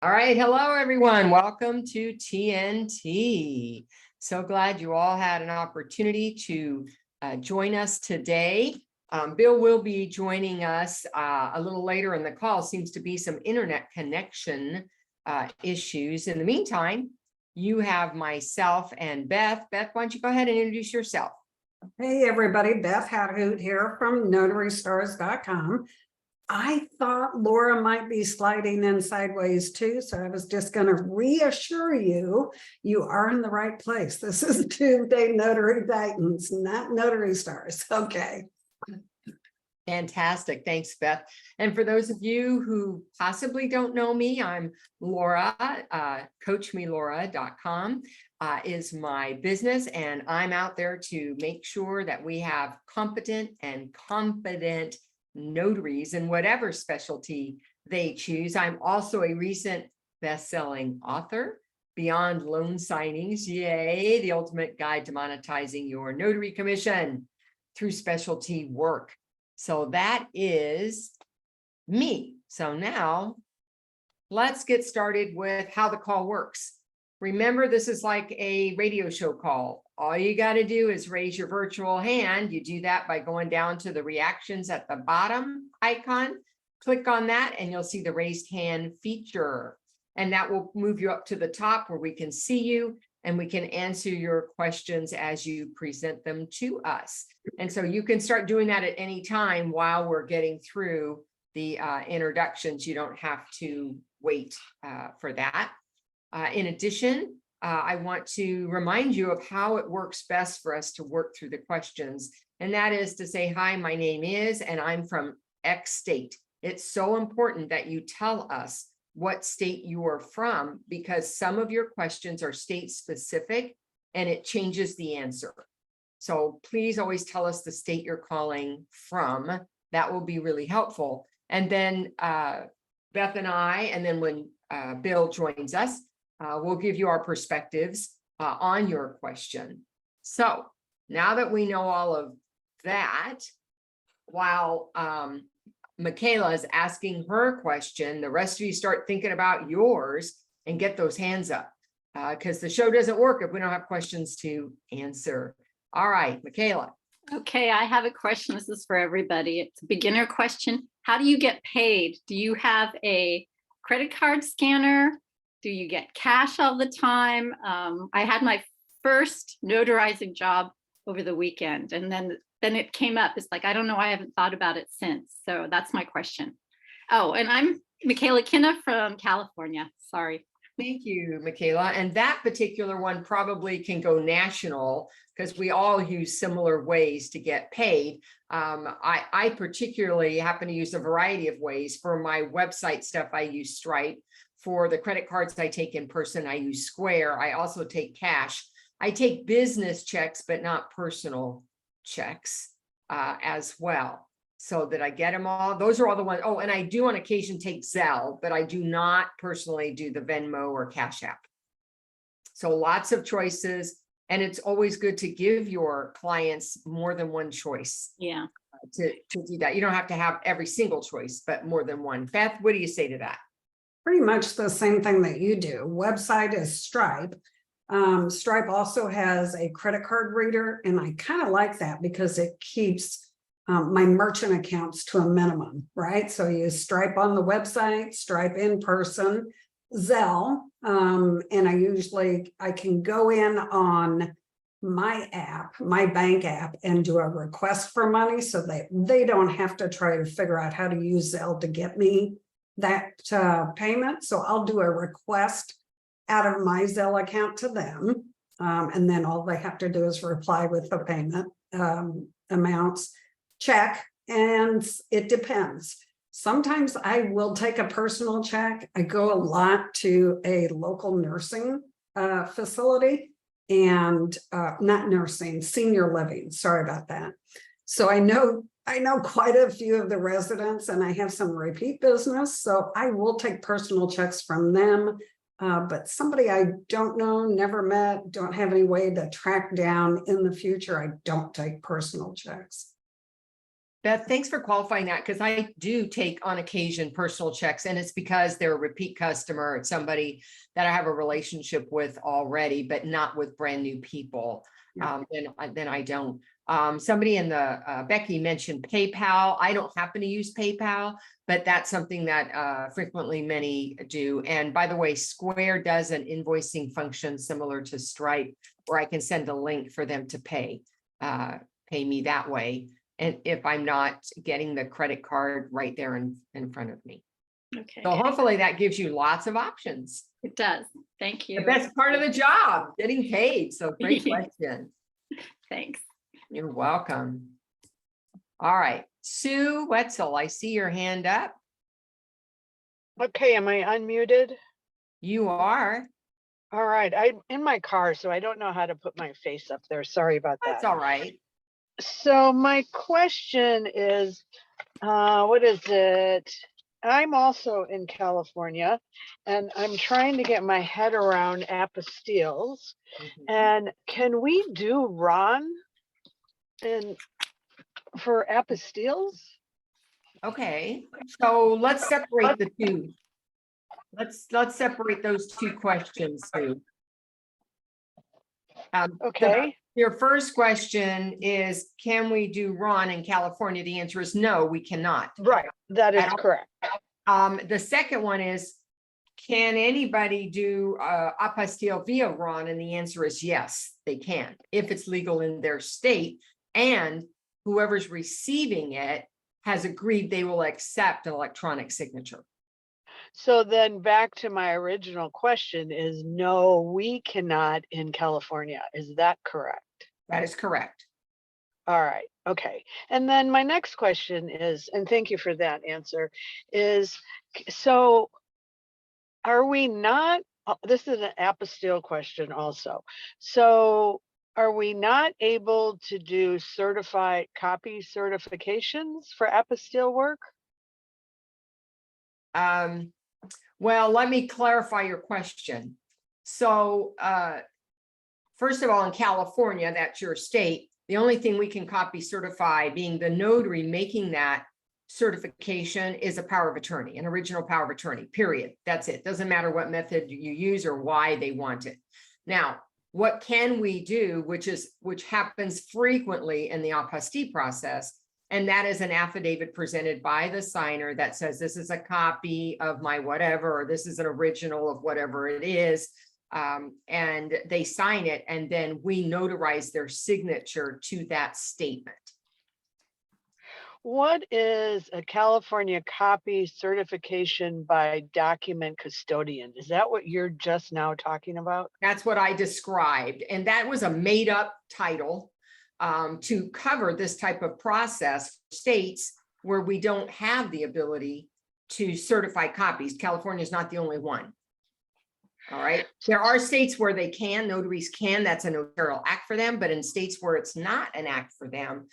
All right. Hello, everyone. Welcome to TNT. So glad you all had an opportunity to join us today. Bill will be joining us a little later in the call. Seems to be some internet connection issues. In the meantime, you have myself and Beth. Beth, why don't you go ahead and introduce yourself? Hey, everybody. Beth Hadhoot here from notarystars.com. I thought Laura might be sliding in sideways too, so I was just going to reassure you, you are in the right place. This is Tuesday Notary Titans, not Notary Stars. Okay. Fantastic. Thanks, Beth. And for those of you who possibly don't know me, I'm Laura, coachmelaura.com is my business. And I'm out there to make sure that we have competent and confident notaries in whatever specialty they choose. I'm also a recent best-selling author, Beyond Loan Signings, yay, the ultimate guide to monetizing your notary commission through specialty work. So that is me. So now let's get started with how the call works. Remember, this is like a radio show call. All you got to do is raise your virtual hand. You do that by going down to the reactions at the bottom icon. Click on that and you'll see the raised hand feature. And that will move you up to the top where we can see you and we can answer your questions as you present them to us. And so you can start doing that at any time while we're getting through the introductions. You don't have to wait for that. In addition, I want to remind you of how it works best for us to work through the questions. And that is to say, hi, my name is, and I'm from X state. It's so important that you tell us what state you are from, because some of your questions are state specific and it changes the answer. So please always tell us the state you're calling from. That will be really helpful. And then Beth and I, and then when Bill joins us, we'll give you our perspectives on your question. So now that we know all of that, while Michaela is asking her question, the rest of you start thinking about yours and get those hands up because the show doesn't work if we don't have questions to answer. All right, Michaela. Okay, I have a question. This is for everybody. It's a beginner question. How do you get paid? Do you have a credit card scanner? Do you get cash all the time? I had my first notarizing job over the weekend, and then it came up. It's like, I don't know, I haven't thought about it since. So that's my question. Oh, and I'm Michaela Kinna from California. Sorry. Thank you, Michaela. And that particular one probably can go national because we all use similar ways to get paid. I particularly happen to use a variety of ways. For my website stuff, I use Stripe. For the credit cards I take in person, I use Square. I also take cash. I take business checks, but not personal checks as well, so that I get them all. Those are all the ones. Oh, and I do on occasion take Zelle, but I do not personally do the Venmo or Cash App. So lots of choices. And it's always good to give your clients more than one choice. Yeah. To do that. You don't have to have every single choice, but more than one. Beth, what do you say to that? Pretty much the same thing that you do. Website is Stripe. Stripe also has a credit card reader, and I kind of like that because it keeps my merchant accounts to a minimum, right? So you Stripe on the website, Stripe in person, Zelle, and I can go in on my app, my bank app, and do a request for money so that they don't have to try to figure out how to use Zelle to get me that payment. So I'll do a request out of my Zelle account to them. And then all they have to do is reply with the payment amounts, check, and it depends. Sometimes I will take a personal check. I go a lot to a local nursing facility and not nursing, senior living. Sorry about that. So I know quite a few of the residents and I have some repeat business. So I will take personal checks from them. But somebody I don't know, never met, don't have any way to track down in the future, I don't take personal checks. Beth, thanks for qualifying that, because I do take on occasion personal checks, and it's because they're a repeat customer. It's somebody that I have a relationship with already, but not with brand new people. Yeah. Then I don't. Somebody in the Becky mentioned PayPal. I don't happen to use PayPal, but that's something that frequently many do. And by the way, Square does an invoicing function similar to Stripe, where I can send a link for them to pay me that way. And if I'm not getting the credit card right there in front of me. Okay, So hopefully that gives you lots of options. it does. Thank you. The best part of the job, getting paid. So great question. Thanks. You're welcome. All right, Sue Wetzel, I see your hand up. Okay, am I unmuted? You are. All right, I'm in my car, so I don't know how to put my face up there. Sorry about That's that. all right. So my question is, what is it? I'm also in California, and I'm trying to get my head around apostilles. And can we do RON for apostilles? Okay, so let's separate the two. Let's separate those two questions, Sue. Okay. Your first question is, can we do RON in California? The answer is no, we cannot. Right, that is correct. The second one is, can anybody do apostille via RON? And the answer is yes, they can, if it's legal in their state and whoever's receiving it has agreed they will accept an electronic signature. So then back to my original question is, no, we cannot in California. Is that correct? That is correct. All right. Okay. And then my next question is, and thank you for that answer, is so are we not, this is an apostille question also. So are we not able to do certified copy certifications for apostille work? Well, let me clarify your question. So, first of all, in California, that's your state. The only thing we can copy certify, being the notary making that certification, is a power of attorney, an original power of attorney, period. That's it. Doesn't matter what method you use or why they want it. Now, what can we do, which happens frequently in the apostille process, and that is an affidavit presented by the signer that says, this is a copy of my whatever, or this is an original of whatever it is. And they sign it, and then we notarize their signature to that statement. What is a California copy certification by document custodian? Is that what you're just now talking about? That's what I described. And that was a made up title to cover this type of process for states where we don't have the ability to certify copies. California is not the only one. All right. There are states where they can, notaries can, that's a notarial act for them, but in states where it's not an act for them,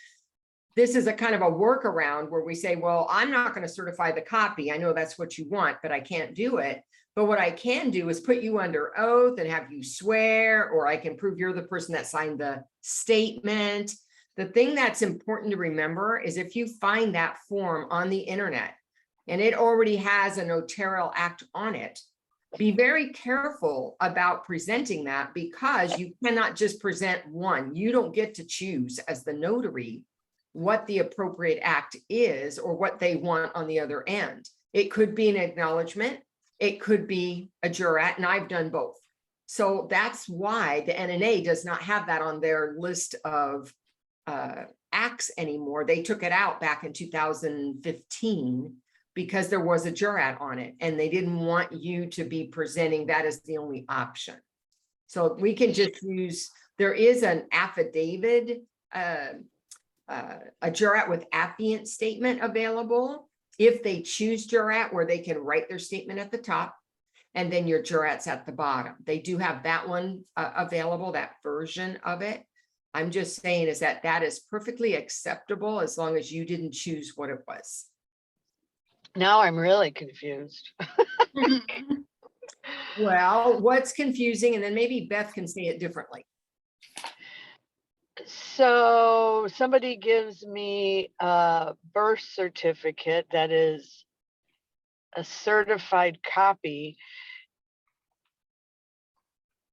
this is a kind of a workaround where we say, well, I'm not going to certify the copy. I know that's what you want, but I can't do it. But what I can do is put you under oath and have you swear, or I can prove you're the person that signed the statement. The thing that's important to remember is if you find that form on the internet and it already has a notarial act on it, be very careful about presenting that, because you cannot just present one. You don't get to choose as the notary what the appropriate act is or what they want on the other end. It could be an acknowledgement. It could be a jurat, and I've done both. So that's why the NNA does not have that on their list of acts anymore. They took it out back in 2015 because there was a jurat on it, and they didn't want you to be presenting that as the only option. So we can just use, there is an affidavit, a jurat with affiant statement available if they choose jurat, where they can write their statement at the top and then your jurat's at the bottom. They do have that one available, that version of it. I'm just saying is that that is perfectly acceptable as long as you didn't choose what it was. Now I'm really confused. Well, what's confusing, and then maybe Beth can say it differently. So somebody gives me a birth certificate that is a certified copy.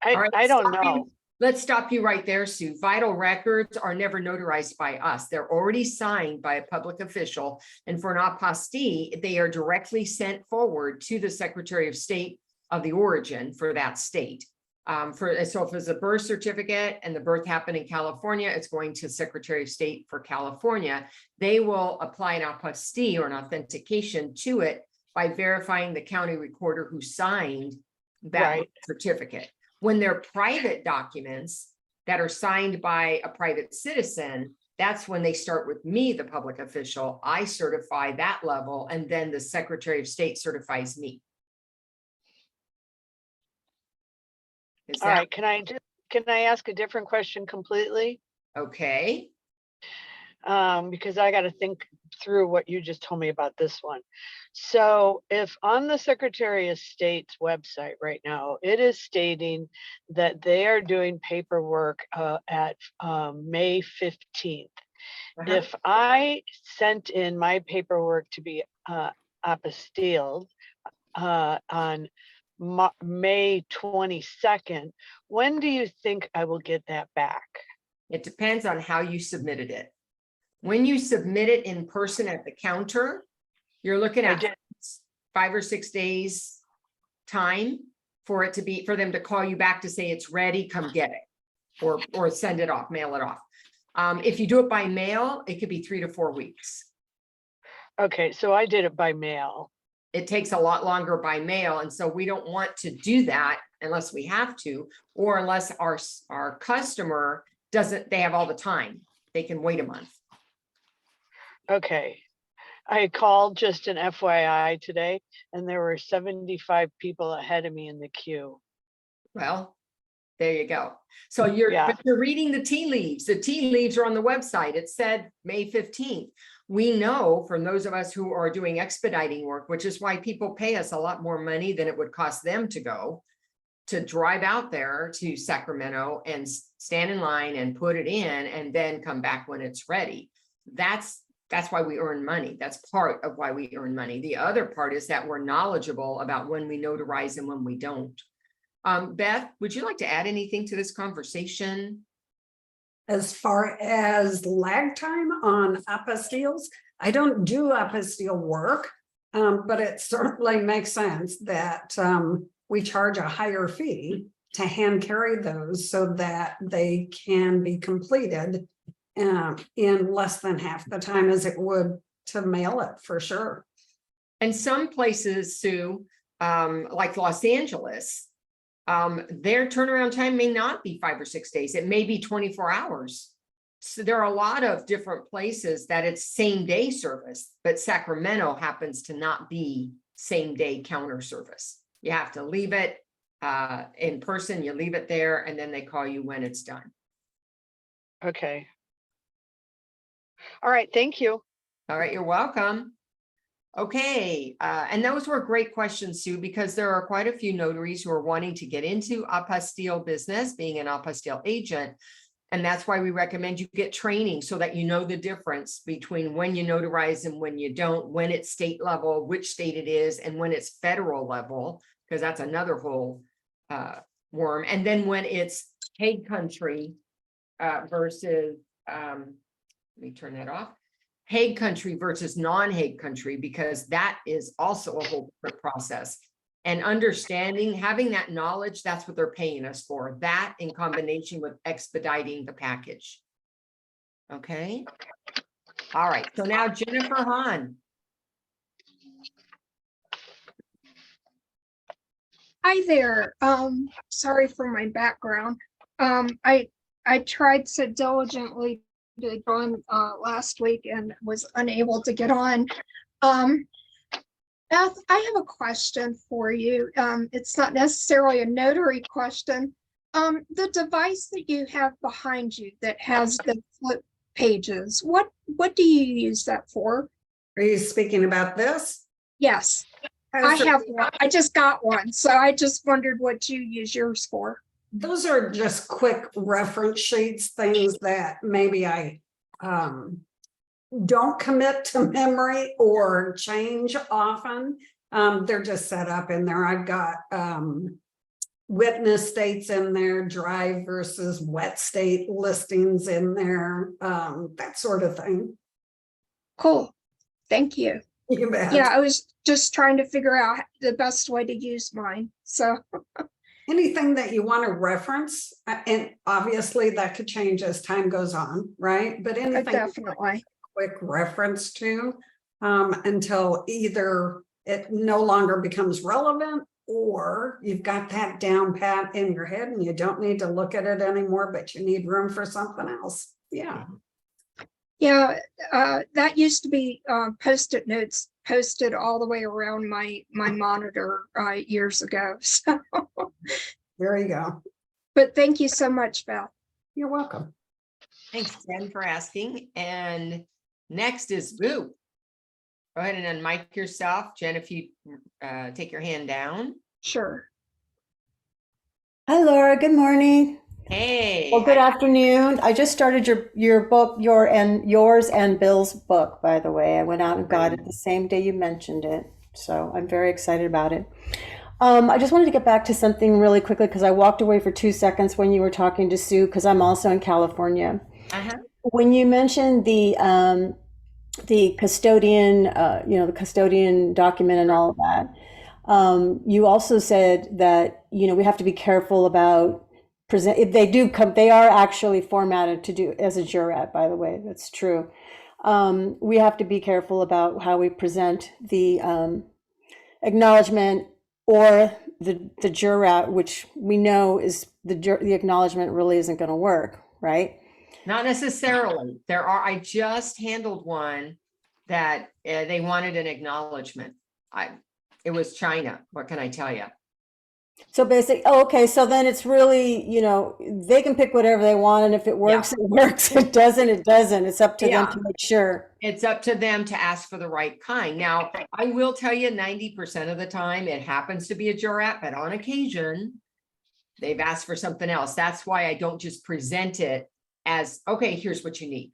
All right, I don't stop you- know. Let's stop you right there, Sue. Vital records are never notarized by us. They're already signed by a public official. And for an apostille, they are directly sent forward to the Secretary of State of the origin for that state. So if it's a birth certificate and the birth happened in California, it's going to Secretary of State for California. They will apply an apostille or an authentication to it by verifying the county recorder who signed that Right. birth certificate. When they're private documents that are signed by a private citizen, that's when they start with me, the public official. I certify that level, and then the Secretary of State certifies me. Is All that right, can I ask a different question completely? okay? Because I got to think through what you just told me about this one. So if on the Secretary of State's website right now, it is stating that they are doing paperwork at May 15th. Uh-huh. If I sent in my paperwork to be apostilled on May 22nd, when do you think I will get that back? It depends on how you submitted it. When you submit it in person at the counter, you're looking I at did. 5 or 6 days time for it to be, for them to call you back to say it's ready, come get it, or send it off, mail it off. If you do it by mail, it could be 3 to 4 weeks. Okay, so I did it by mail. It takes a lot longer by mail, and so we don't want to do that unless we have to, or unless our customer doesn't, they have all the time, they can wait a month. Okay. I called just an FYI today, and there were 75 people ahead of me in the queue. Well, there you go. So you're reading the tea leaves. The tea leaves are on the website. It said May 15th. We know from those of us who are doing expediting work, which is why people pay us a lot more money than it would cost them to go to drive out there to Sacramento and stand in line and put it in and then come back when it's ready. That's why we earn money. That's part of why we earn money. The other part is that we're knowledgeable about when we notarize and when we don't. Beth, would you like to add anything to this conversation? As far as lag time on apostilles, I don't do apostille work, but it certainly makes sense that we charge a higher fee to hand carry those so that they can be completed in less than half the time as it would to mail it, for sure. And some places, Sue, like Los Angeles, their turnaround time may not be 5 or 6 days. It may be 24 hours. So there are a lot of different places that it's same day service, but Sacramento happens to not be same day counter service. You have to leave it in person, you leave it there, and then they call you when it's done. Okay. All right, thank you. All right, you're welcome. Okay, and those were great questions, Sue, because there are quite a few notaries who are wanting to get into apostille business, being an apostille agent. And that's why we recommend you get training so that you know the difference between when you notarize and when you don't, when it's state level, which state it is, and when it's federal level, because that's another whole worm. And then when it's Hague country versus, let me turn that off. Hague country versus non-Hague country, because that is also a whole different process. And understanding, having that knowledge, that's what they're paying us for. That in combination with expediting the package. Okay. All right. So now Jennifer Hahn. Hi there. Sorry for my background. I tried so diligently to go on last week and was unable to get on. Beth, I have a question for you. It's not necessarily a notary question. The device that you have behind you that has the flip pages, what do you use that for? Are you speaking about this? Yes, I have one. I just got one, so I just wondered what you use yours for. Those are just quick reference sheets, things that maybe I don't commit to memory or change often. They're just set up in there. I've got witness states in there, dry versus wet state listings in there, that sort of thing. Cool. Thank you. You bet. Yeah, I was just trying to figure out the best way to use mine. So, Anything that you want to reference, and obviously that could change as time goes on, right? But anything definitely. quick reference to until either it no longer becomes relevant or you've got that down pat in your head and you don't need to look at it anymore, but you need room for something else. Yeah. Yeah, that used to be Post-it notes posted all the way around my monitor years ago. So, There you go. but thank you so much, Beth. You're welcome. Thanks, Jen, for asking. And next is Boo. Go ahead and unmic yourself. Jen, if you take your hand down. Sure. Hi, Laura. Good morning. Hey. Well, good afternoon. I just started your book, yours and Bill's book, by the way. I went out and got it the same day you mentioned it. So I'm very excited about it. I just wanted to get back to something really quickly because I walked away for 2 seconds when you were talking to Sue because I'm also in California. Uh-huh. When you mentioned the custodian, the custodian document and all of that, you also said that, we have to be careful about if they do come, they are actually formatted to do as a jurat, by the way, that's true. We have to be careful about how we present the acknowledgement or the jurat, which we know is the acknowledgement really isn't going to work, right? Not necessarily. I just handled one that they wanted an acknowledgement. It was China. What can I tell you? So okay. So then it's really, they can pick whatever they want. And if it works, it works. It doesn't, it doesn't. It's up to them to make sure. It's up to them to ask for the right kind. Now, I will tell you 90% of the time it happens to be a jurat, but on occasion, they've asked for something else. That's why I don't just present it as, okay, here's what you need.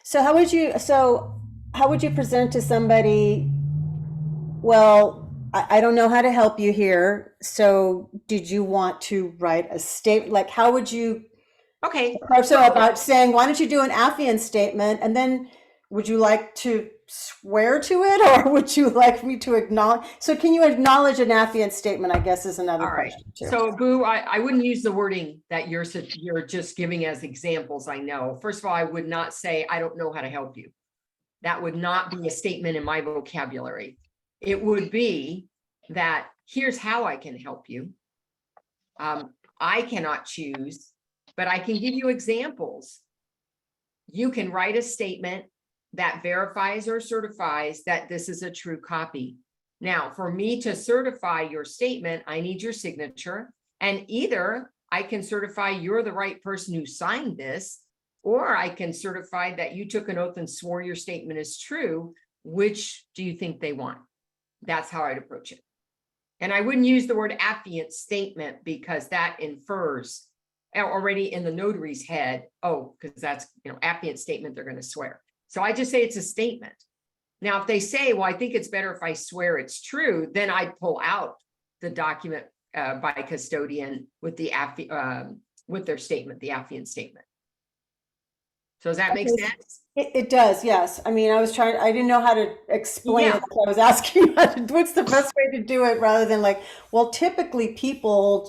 So how would you present to somebody, well, I don't know how to help you here. So did you want to write a statement? Like, how would you approach them about saying, why don't you do an affiant statement? And then would you like to swear to it or would you like me to acknowledge? So can you acknowledge an affiant statement, I guess, is another question too. So Boo, I wouldn't use the wording that you're just giving as examples. I know. First of all, I would not say, I don't know how to help you. That would not be a statement in my vocabulary. It would be that here's how I can help you. I cannot choose, but I can give you examples. You can write a statement that verifies or certifies that this is a true copy. Now, for me to certify your statement, I need your signature, and either I can certify you're the right person who signed this, or I can certify that you took an oath and swore your statement is true. Which do you think they want? That's how I'd approach it. And I wouldn't use the word affiant statement because that infers already in the notary's head, because that's, affiant statement, they're going to swear. So I just say it's a statement. Now, if they say, well, I think it's better if I swear it's true, then I'd pull out the document by custodian with the with their statement, the affiant statement. So does that make sense? It does, yes. I mean, I didn't know how to explain it. So I was asking what's the best way to do it rather than like, well, typically people,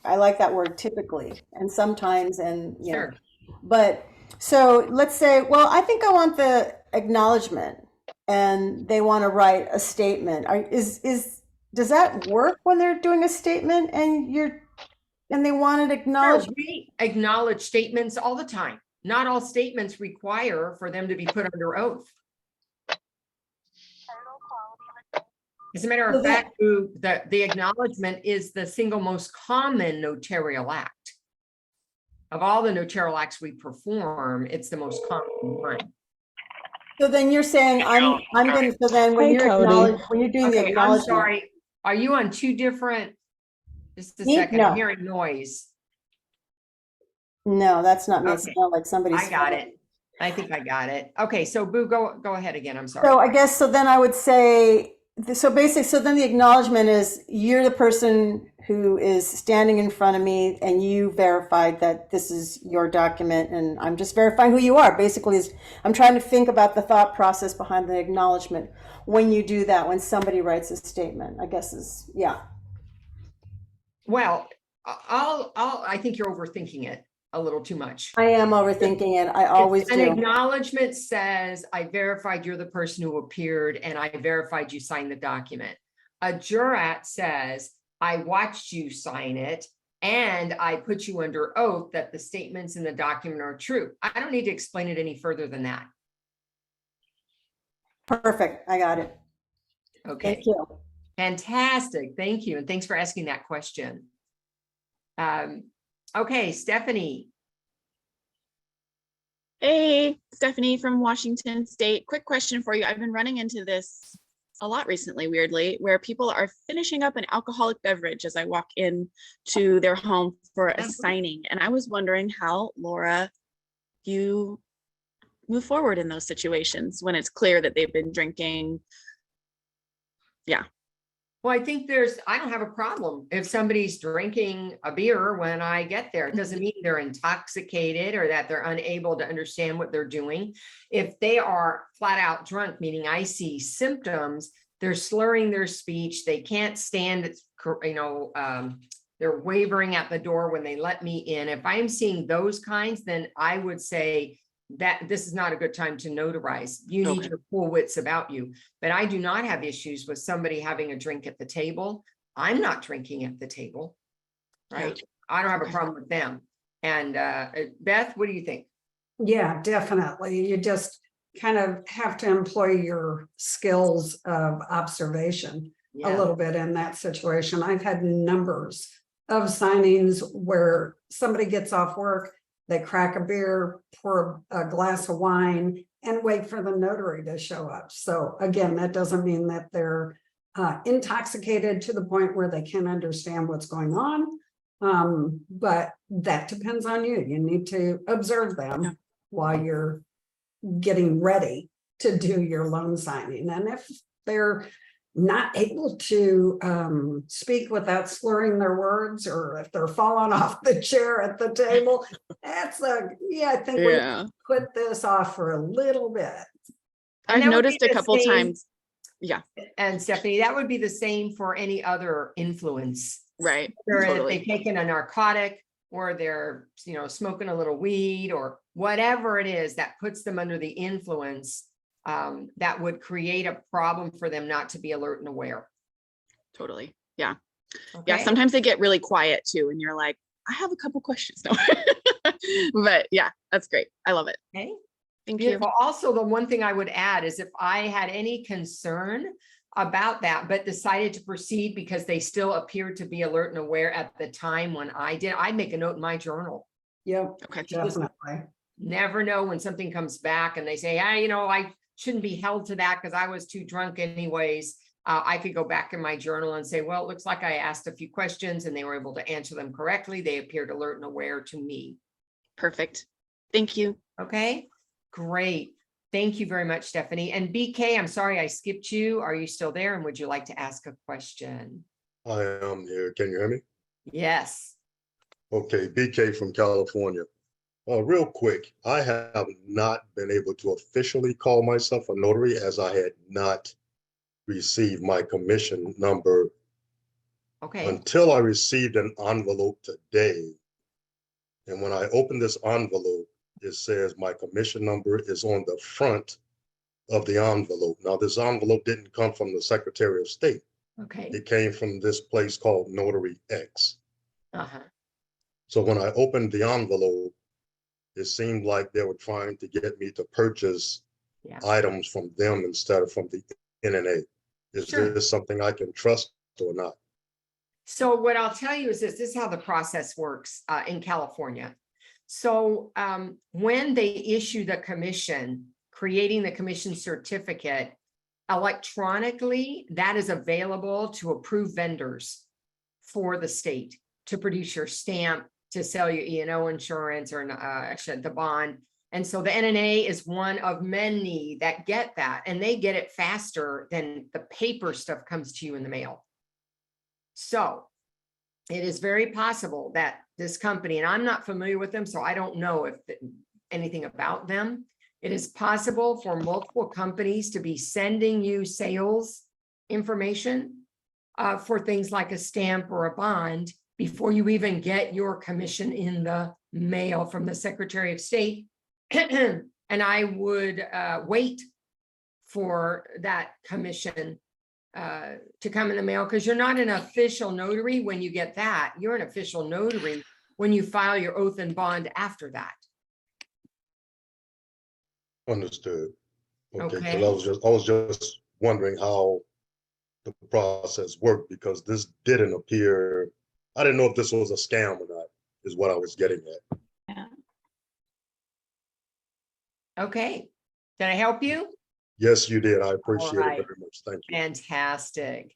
I like that word typically and sometimes Sure. But so let's say, well, I think I want the acknowledgement and they want to write a statement. Does that work when they're doing a statement and they want it acknowledged? Sure, we acknowledge statements all the time. Not all statements require for them to be put under oath. As a matter of fact, the acknowledgement is the single most common notarial act. Of all the notarial acts we perform, it's the most common one. So then you're saying so then when you're doing the acknowledgement. I'm sorry. Are you on two different Just a Me? second, No. I'm hearing noise. No, that's not me. It Okay. sounded like somebody's. I got it. I think I got it. Okay, so Boo, go ahead again. I'm So sorry. I guess, so then I would say, so basically, so then the acknowledgement is you're the person who is standing in front of me and you verified that this is your document and I'm just verifying who you are. Basically, is I'm trying to think about the thought process behind the acknowledgement when you do that, when somebody writes a statement, I guess is, yeah. Well, I think you're overthinking it a little too much. I am overthinking it. I always An do. acknowledgement says, I verified you're the person who appeared and I verified you signed the document. A jurat says, I watched you sign it and I put you under oath that the statements in the document are true. I don't need to explain it any further than that. Perfect. I got it. Okay, Thank you. fantastic. Thank you. And thanks for asking that question. Okay, Stephanie. Hey, Stephanie from Washington State. Quick question for you. I've been running into this a lot recently, weirdly, where people are finishing up an alcoholic beverage as I walk in to their home for a signing. And I was wondering how, Laura, you move forward in those situations when it's clear that they've been drinking. Yeah. Well, I think I don't have a problem if somebody's drinking a beer when I get there. It doesn't mean they're intoxicated or that they're unable to understand what they're doing. If they are flat out drunk, meaning I see symptoms, they're slurring their speech, they can't stand, they're wavering at the door when they let me in. If I'm seeing those kinds, then I would say that this is not a good time to notarize. You need Okay. your full wits about you. But I do not have issues with somebody having a drink at the table. I'm not drinking at the table, right? I don't have a Okay. problem with them. And Beth, what do you think? Yeah, definitely. You just kind of have to employ your skills of observation a Yeah, little bit in that situation. I've had numbers of signings where somebody gets off work, they crack a beer, pour a glass of wine, and wait for the notary to show up. So again, that doesn't mean that they're intoxicated to the point where they can't understand what's going on. But that depends on you. You need to observe them while you're getting ready to do your loan signing. And if they're not able to speak without slurring their words, or if they're falling off the chair at the table, I think we put this off for a little bit. And I've that would noticed be a the couple same- times. Yeah, And Stephanie, that would be the same for any other influence. right. Or if Totally. they've taken a narcotic or they're, smoking a little weed or whatever it is that puts them under the influence, that would create a problem for them not to be alert and aware. Totally. Yeah. Okay? Yeah. Sometimes they get really quiet too. And you're like, I have a couple questions. No. But yeah, that's great. I love it. Okay. Thank you. Beautiful. Also, the one thing I would add is if I had any concern about that, but decided to proceed because they still appeared to be alert and aware at the time when I did, I'd make a note in my journal. Yep, Okay. definitely. Never know when something comes back and they say, I shouldn't be held to that because I was too drunk anyways. I could go back in my journal and say, well, it looks like I asked a few questions and they were able to answer them correctly. They appeared alert and aware to me. Perfect. Thank you. Okay, great. Thank you very much, Stephanie. And BK, I'm sorry I skipped you. Are you still there? And would you like to ask a question? I am here. Can you hear me? Yes. Okay, BK from California. Real quick, I have not been able to officially call myself a notary as I had not received my commission number Okay. until I received an envelope today. And when I open this envelope, it says my commission number is on the front of the envelope. Now, this envelope didn't come from the Secretary of State. Okay. It came from this place called Notary X. Uh-huh. So when I opened the envelope, it seemed like they were trying to get me to purchase items from them instead of from the NNA. Is Sure. this something I can trust or not? So what I'll tell you is this is how the process works in California. So when they issue the commission, creating the commission certificate electronically, that is available to approved vendors for the state to produce your stamp, to sell your E&O insurance or actually the bond. And so the NNA is one of many that get that, and they get it faster than the paper stuff comes to you in the mail. So it is very possible that this company, and I'm not familiar with them, so I don't know if anything about them. It is possible for multiple companies to be sending you sales information for things like a stamp or a bond before you even get your commission in the mail from the Secretary of State. And I would wait for that commission to come in the mail, because you're not an official notary when you get that. You're an official notary when you file your oath and bond after that. Understood. Okay, Okay. because I was just wondering how the process worked, because this didn't appear, I didn't know if this was a scam or not, is what I was getting at. Okay. Did I help you? Yes, you did. I appreciate right. it very much. Thank you. Fantastic.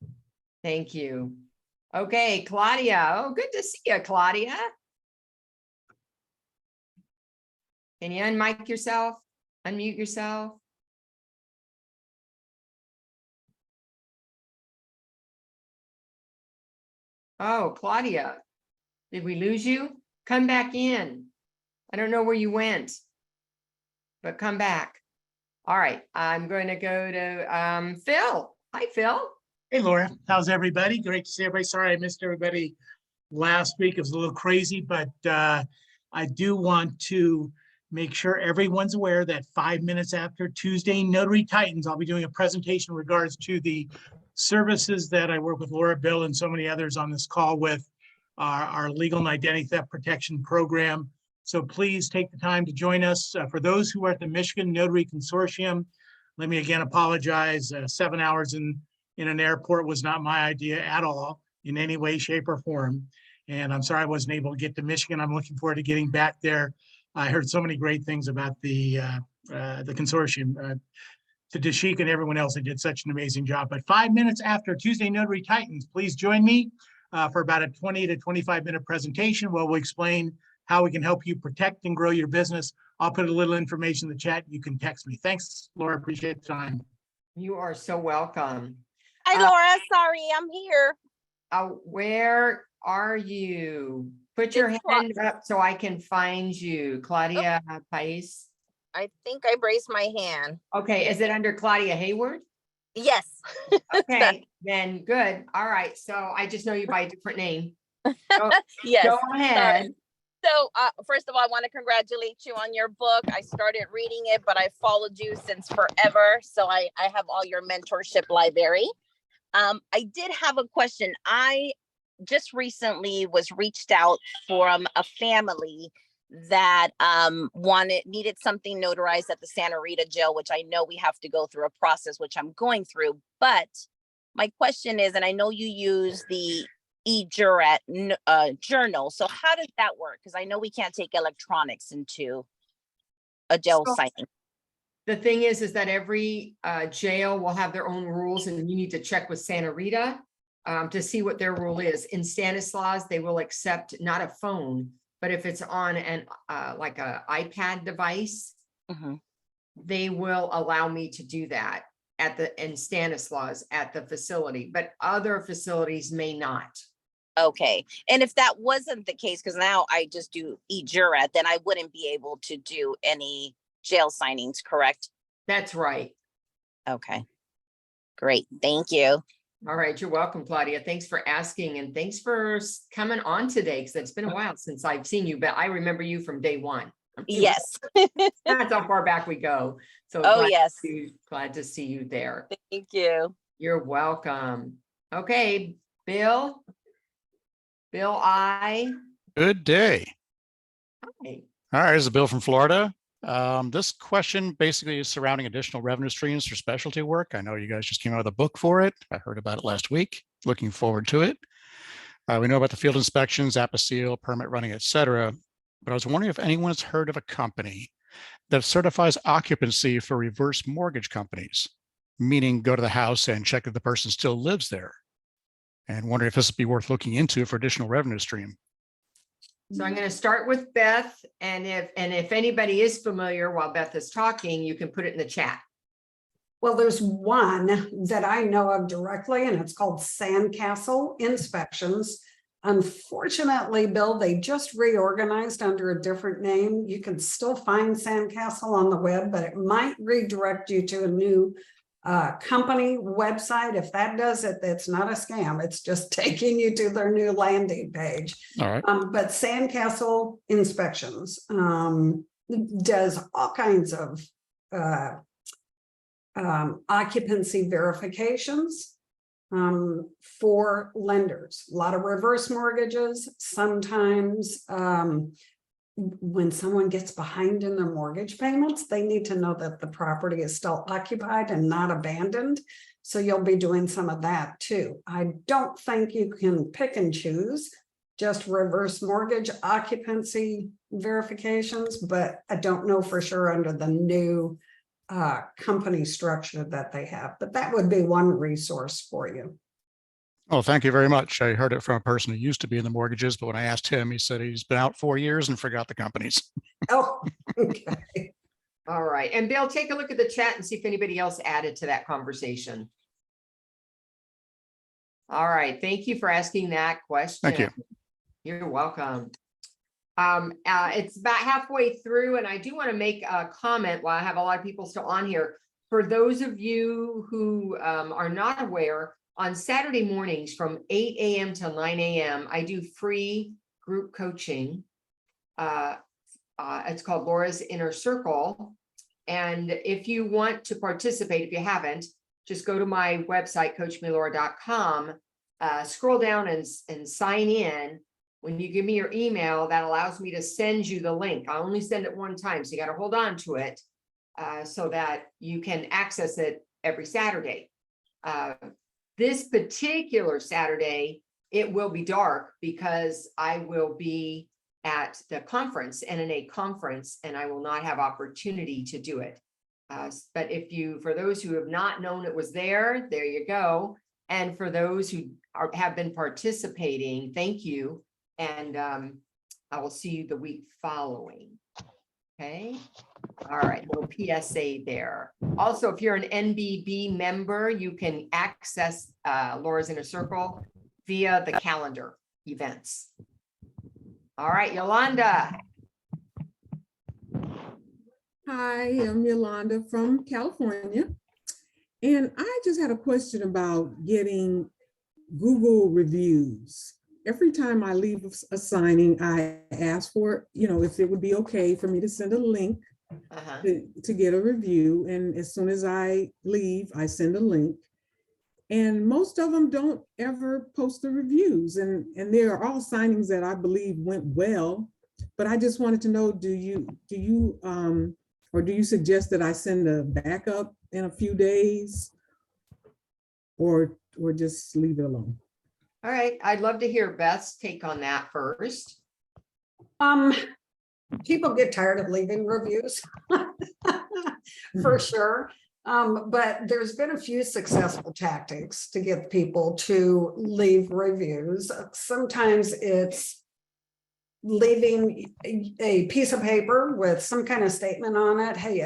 Thank you. Okay, Claudia. Oh, good to see you, Claudia. Can you unmic yourself? Unmute yourself? Oh, Claudia, did we lose you? Come back in. I don't know where you went, but come back. All right, I'm going to go to Phil. Hi, Phil. Hey, Laura, how's everybody? Great to see everybody. Sorry I missed everybody last week. It was a little crazy, but I do want to make sure everyone's aware that 5 minutes after Tuesday Notary Titans, I'll be doing a presentation in regards to the services that I work with Laura, Bill, and so many others on this call with our legal and identity theft protection program. So please take the time to join us. For those who are at the Michigan Notary Consortium, let me again apologize. 7 hours in an airport was not my idea at all in any way, shape, or form. And I'm sorry I wasn't able to get to Michigan. I'm looking forward to getting back there. I heard so many great things about the consortium. To Dashik and everyone else, they did such an amazing job. But 5 minutes after Tuesday Notary Titans, please join me for about a 20 to 25-minute presentation where we'll explain how we can help you protect and grow your business. I'll put a little information in the chat. You can text me. Thanks, Laura. Appreciate the time. You are so welcome. Hi, Laura. Sorry, I'm here. Where are you? Put your hand up so I can find you. Claudia Pais. I think I raised my hand. Okay, is it under Claudia Hayward? Yes. Okay, then good. All right, so I just know you by a different name. Yes. Go ahead. Sorry. So first of all, I want to congratulate you on your book. I started reading it, but I followed you since forever. So I have all your mentorship library. I did have a question. I just recently was reached out from a family that needed something notarized at the Santa Rita jail, which I know we have to go through a process, which I'm going through. But my question is, and I know you use the e-jurat journal. So how does that work? Because I know we can't take electronics into a jail signing. The thing is that every jail will have their own rules, and you need to check with Santa Rita to see what their rule is. In Stanislaus, they will accept not a phone, but if it's on an like a iPad device, they will allow me to do that in Stanislaus at the facility, but other facilities may not. Okay. And if that wasn't the case, because now I just do e-jurat, then I wouldn't be able to do any jail signings, correct? That's right. Okay. Great. Thank you. All right. You're welcome, Claudia. Thanks for asking. And thanks for coming on today, because it's been a while since I've seen you, but I remember you from day one. Yes. That's how far back we go. So oh, yes. Glad to see you there. Thank you. You're welcome. Okay, Bill. Bill, I. Good day. Hi. All right, this is Bill from Florida. This question basically is surrounding additional revenue streams for specialty work. I know you guys just came out with a book for it. I heard about it last week. Looking forward to it. We know about the field inspections, apostille, permit running, etc. But I was wondering if anyone's heard of a company that certifies occupancy for reverse mortgage companies, meaning go to the house and check if the person still lives there. and wondering if this would be worth looking into for additional revenue stream. So I'm going to start with Beth, and if anybody is familiar while Beth is talking, you can put it in the chat. Well, there's one that I know of directly, and it's called Sandcastle Inspections. Unfortunately, Bill, they just reorganized under a different name. You can still find Sandcastle on the web, but it might redirect you to a new company website. If that does it, it's not a scam. It's just taking you to their new landing page. All right. But Sandcastle Inspections does all kinds of occupancy verifications for lenders. A lot of reverse mortgages. Sometimes when someone gets behind in their mortgage payments, they need to know that the property is still occupied and not abandoned. So you'll be doing some of that too. I don't think you can pick and choose just reverse mortgage occupancy verifications, but I don't know for sure under the new company structure that they have, but that would be one resource for you. Well, thank you very much. I heard it from a person who used to be in the mortgages, but when I asked him, he said he's been out 4 years and forgot the companies. Oh, okay. All right. And Bill, take a look at the chat and see if anybody else added to that conversation. All right. Thank you for asking that question. Thank you. You're welcome. It's about halfway through, and I do want to make a comment while I have a lot of people still on here. For those of you who are not aware, on Saturday mornings from 8 a.m. till 9 a.m., I do free group coaching. It's called Laura's Inner Circle. And if you want to participate, if you haven't, just go to my website, coachmelaura.com, scroll down and sign in. When you give me your email, that allows me to send you the link. I only send it one time, so you got to hold on to it so that you can access it every Saturday. This particular Saturday, it will be dark because I will be at the conference, NNA conference, and I will not have opportunity to do it. But for those who have not known it was there you go. And for those who have been participating, thank you. And I will see you the week following. Okay. All right. Little PSA there. Also, if you're an NBB member, you can access Laura's Inner Circle via the calendar events. All right, Yolanda. Hi, I'm Yolanda from California. And I just had a question about getting Google reviews. Every time I leave a signing, I ask for, if it would be okay for me to send a link to get a review. And as soon as I leave, I send a link. And most of them don't ever post the reviews. And there are all signings that I believe went well. But I just wanted to know, do you suggest that I send a backup in a few days or just leave it alone? All right, I'd love to hear Beth's take on that first. People get tired of leaving reviews for sure. But there's been a few successful tactics to get people to leave reviews. Sometimes it's leaving a piece of paper with some kind of statement on it. Hey,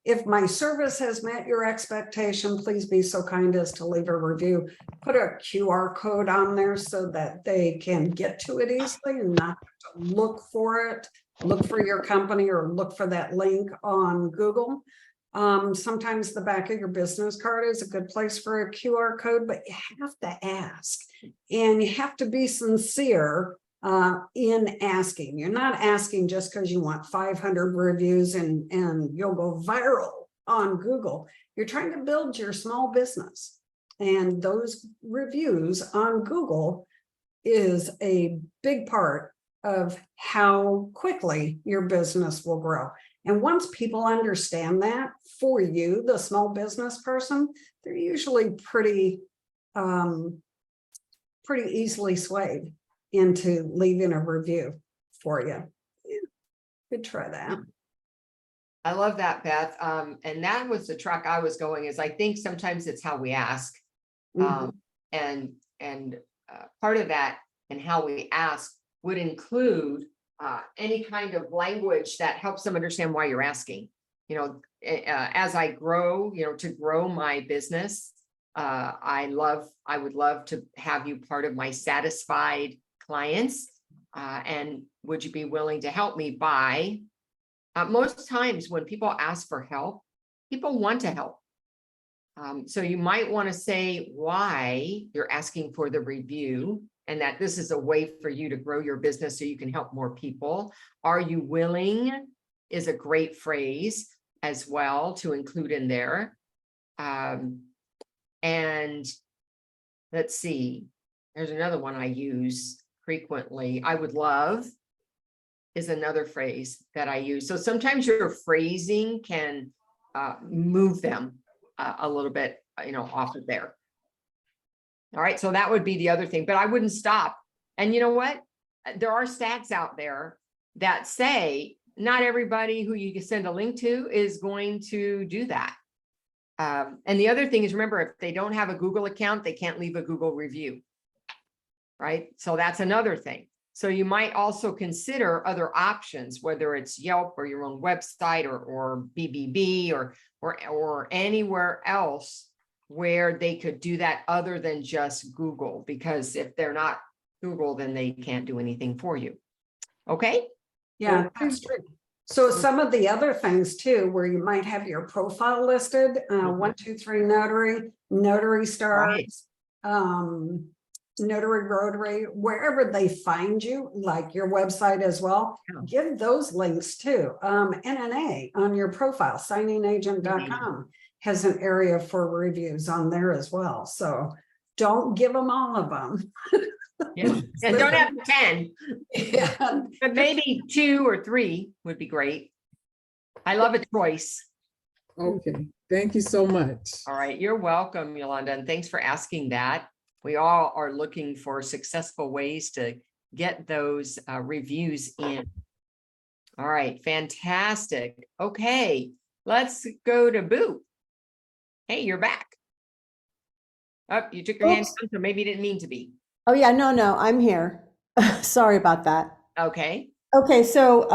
if my service has met your expectation, please be so kind as to leave a review. Put a QR code on there so that they can get to it easily and not have to look for it, look for your company or look for that link on Google. Sometimes the back of your business card is a good place for a QR code, but you have to ask and you have to be sincere in asking. You're not asking just because you want 500 reviews and you'll go viral on Google. You're trying to build your small business, and those reviews on Google is a big part of how quickly your business will grow. And once people understand that for you, the small business person, they're usually pretty easily swayed into leaving a review for you. Could try that. I love that, Beth. And that was the track I was going, is I think sometimes it's how we ask. part of that and how we ask would include any kind of language that helps them understand why you're asking. You know, as I grow, you know, to grow my business, I would love to have you part of my satisfied clients. And would you be willing to help me by, most times when people ask for help, people want to help. So you might want to say why you're asking for the review and that this is a way for you to grow your business so you can help more people. Are you willing is a great phrase as well to include in there. And let's see, there's another one I use frequently. I would love is another phrase that I use. So sometimes your phrasing can move them a little bit, you know, off of there. All right, so that would be the other thing, but I wouldn't stop. And you know what? There are stats out there that say not everybody who you can send a link to is going to do that. And the other thing is, remember, if they don't have a Google account, they can't leave a Google review. Right? So that's another thing. So you might also consider other options, whether it's Yelp or your own website or BBB or anywhere else where they could do that other than just Google, because if they're not Google, then they can't do anything for you. Okay? Yeah, that's true. So some of the other things too, where you might have your profile listed, 123 Notary, Notary Stars, Notary Rotary, wherever they find you, like your website as well, give those links too. NNA on your profile, signingagent.com has an area for reviews on there as well. So don't give them all of them. Yeah, and don't have 10. Yeah. But maybe 2 or 3 would be great. I love a choice. Okay, thank you so much. All right, you're welcome, Yolanda, and thanks for asking that. We all are looking for successful ways to get those reviews in. All right, fantastic. Okay, let's go to Boo. Hey, you're back. Oh, you took your hand down, so maybe you didn't mean to be. Oh yeah, no, I'm here. Sorry about that. Okay. Okay, so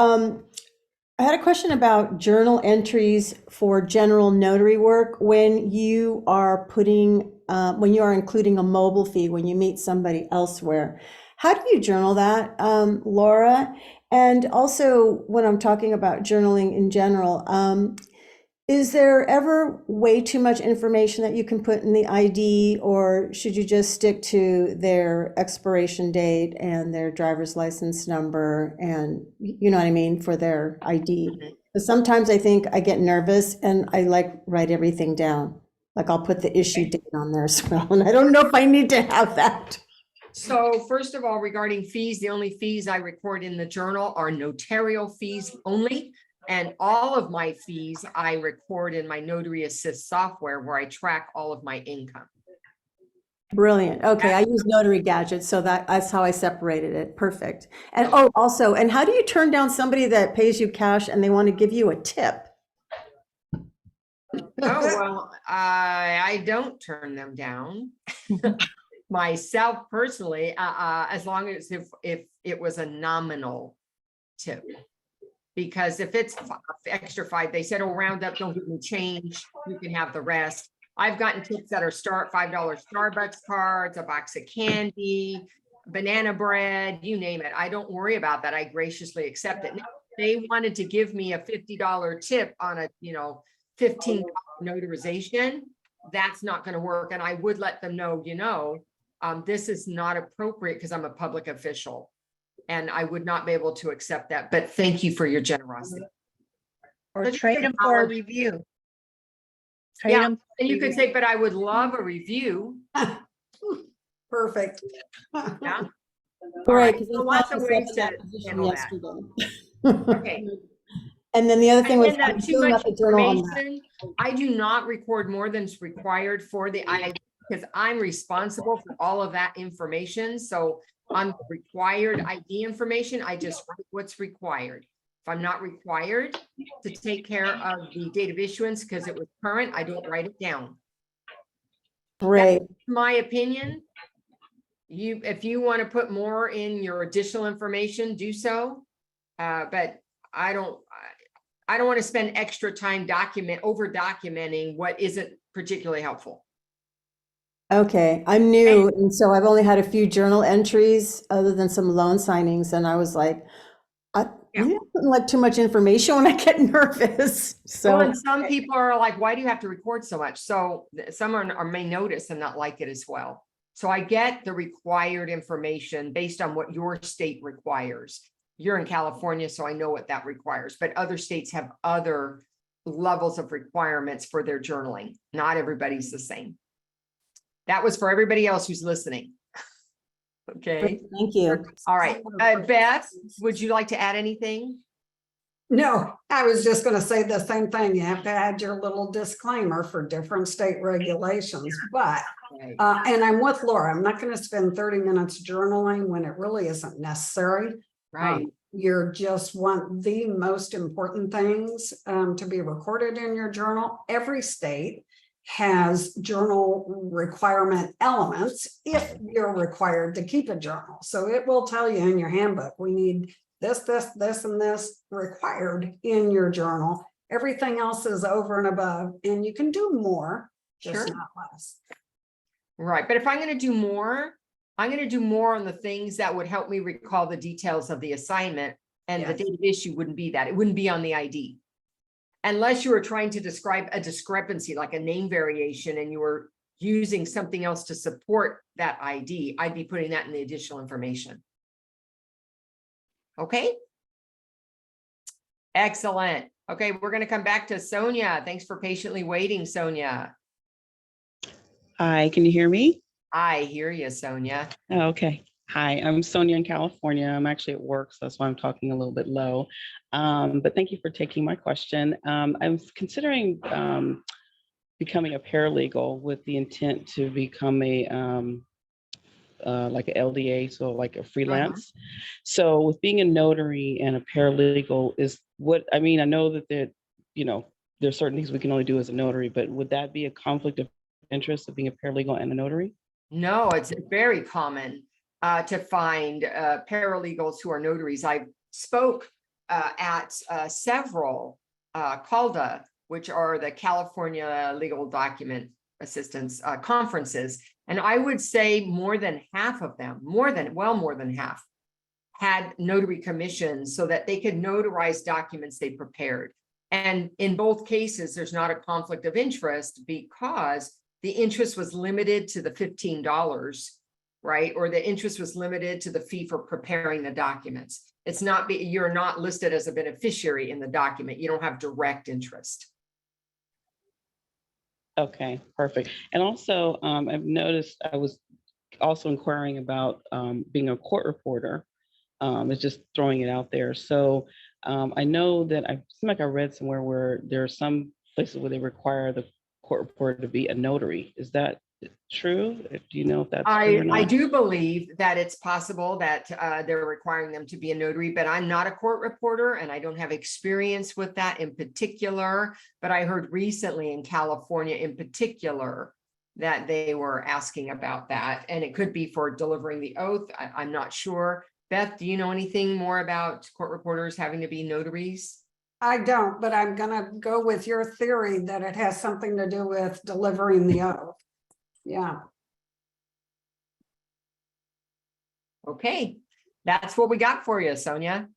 I had a question about journal entries for general notary work when you are when you are including a mobile fee when you meet somebody elsewhere. How do you journal that, Laura? And also when I'm talking about journaling in general, is there ever way too much information that you can put in the ID, or should you just stick to their expiration date and their driver's license number and, you know what I mean, for their ID? Because sometimes I think I get nervous and I write everything down. Like I'll put the issue date on there as well. And I don't know if I need to have that. So first of all, regarding fees, the only fees I record in the journal are notarial fees only. And all of my fees I record in my Notary Assist software where I track all of my income. Brilliant. Okay, I use Notary Gadgets, so that's how I separated it. Perfect. And also, and how do you turn down somebody that pays you cash and they want to give you a tip? Oh, well, I don't turn them down. Myself personally, as long as if it was a nominal tip. Because if it's extra 5, they said, oh, round up, don't give me change. You can have the rest. I've gotten tips that are $5 Starbucks cards, a box of candy, banana bread, you name it. I don't worry about that. I graciously accept it. Now, if they wanted to give me a $50 tip on a, $15 notarization, that's not going to work. And I would let them know, this is not appropriate because I'm a public official. And I would not be able to accept that, but thank you for your generosity. Or trade them for a review. Yeah, and you could say, but I would love a review. Perfect. Yeah. Great. So lots of ways to handle that. Okay. And then the other thing was too much information. I do not record more than is required for the ID because I'm responsible for all of that information. So on the required ID information, I just write what's required. If I'm not required to take care of the date of issuance because it was current, I don't write it down. Great. My opinion. If you want to put more in your additional information, do so. But I don't want to spend extra time over documenting what isn't particularly helpful. Okay, I'm new, and so I've only had a few journal entries other than some loan signings, and I was like, maybe I'm putting like too much information when I get nervous. So, Well, and some people are like, why do you have to record so much? So some may notice and not like it as well. So I get the required information based on what your state requires. You're in California, so I know what that requires, but other states have other levels of requirements for their journaling. Not everybody's the same. That was for everybody else who's listening. Okay. thank you. All right. Beth, would you like to add anything? No, I was just going to say the same thing. You have to add your little disclaimer for different state regulations, but, and I'm with Laura, I'm not going to spend 30 minutes journaling when it really isn't necessary. Right. You just want the most important things to be recorded in your journal. Every state has journal requirement elements if you're required to keep a journal. So it will tell you in your handbook, we need this, and this required in your journal. Everything else is over and above, and you can do more, just not less. Right. But if I'm going to do more, I'm going to do more on the things that would help me recall the details of the assignment, and the date of issue wouldn't be that. It wouldn't be on the ID. Unless you were trying to describe a discrepancy, like a name variation, and you were using something else to support that ID, I'd be putting that in the additional information. Okay. Excellent. Okay, we're going to come back to Sonia. Thanks for patiently waiting, Sonia. Hi, can you hear me? I hear you, Sonia. Okay. Hi, I'm Sonia in California. I'm actually at work, so that's why I'm talking a little bit low. But thank you for taking my question. I'm considering becoming a paralegal with the intent to become a like an LDA, so like a freelance. So with being a notary and a paralegal is what, I mean, I know that there's certain things we can only do as a notary, but would that be a conflict of interest of being a paralegal and a notary? No, it's very common to find paralegals who are notaries. I spoke at several CALDA, which are the California Legal Document Assistance conferences. And I would say more than half of them, more than half, had notary commissions so that they could notarize documents they prepared. And in both cases, there's not a conflict of interest because the interest was limited to the $15, right? Or the interest was limited to the fee for preparing the documents. It's not, you're not listed as a beneficiary in the document. You don't have direct interest. Okay, perfect. And also, I've noticed I was also inquiring about being a court reporter. It's just throwing it out there. So I know that I seem like I read somewhere where there are some places where they require the court reporter to be a notary. Is that true? Do you know if that's true or not? I do believe that it's possible that they're requiring them to be a notary, but I'm not a court reporter and I don't have experience with that in particular. But I heard recently in California in particular that they were asking about that, and it could be for delivering the oath. I'm not sure. Beth, do you know anything more about court reporters having to be notaries? I don't, but I'm gonna go with your theory that it has something to do with delivering the oath. Yeah. Okay, that's what we got for you, Sonia.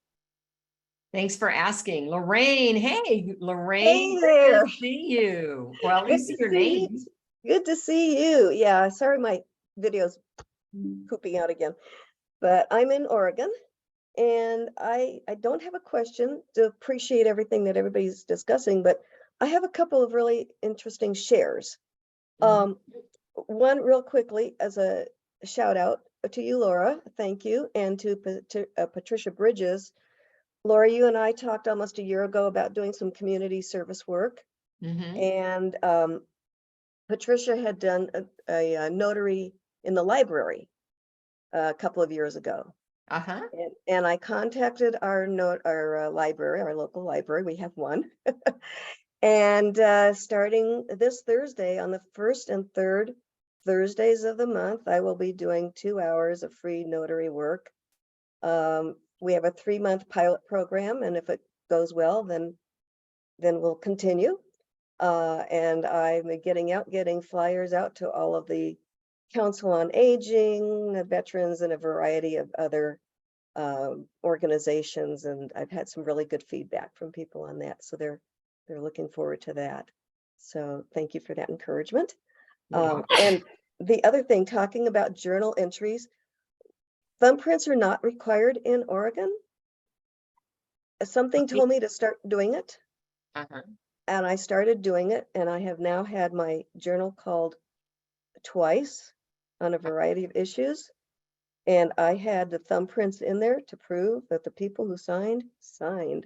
Thanks for asking. Lorraine, hey, Lorraine, Hey there. good to see you. Well, at least see your name. Good to see you. Yeah, sorry my video's pooping out again, but I'm in Oregon and I don't have a question. To appreciate everything that everybody's discussing, but I have a couple of really interesting shares. One real quickly as a shout out to you, Laura, thank you, and to Patricia Bridges. Laura, you and I talked almost a year ago about doing some community service work, and Patricia had done a notary in the library a couple of years ago. And I contacted our library, our local library, we have one, and starting this Thursday on the 1st and 3rd Thursdays of the month, I will be doing 2 hours of free notary work. We have a 3-month pilot program, and if it goes well, then we'll continue. And I'm getting flyers out to all of the Council on Aging, the veterans, and a variety of other organizations. And I've had some really good feedback from people on that. So they're looking forward to that. So thank you for that encouragement. And the other thing, talking about journal entries, thumbprints are not required in Oregon. Something told me to start doing it. And I started doing it, and I have now had my journal called twice on a variety of issues. And I had the thumbprints in there to prove that the people who signed. And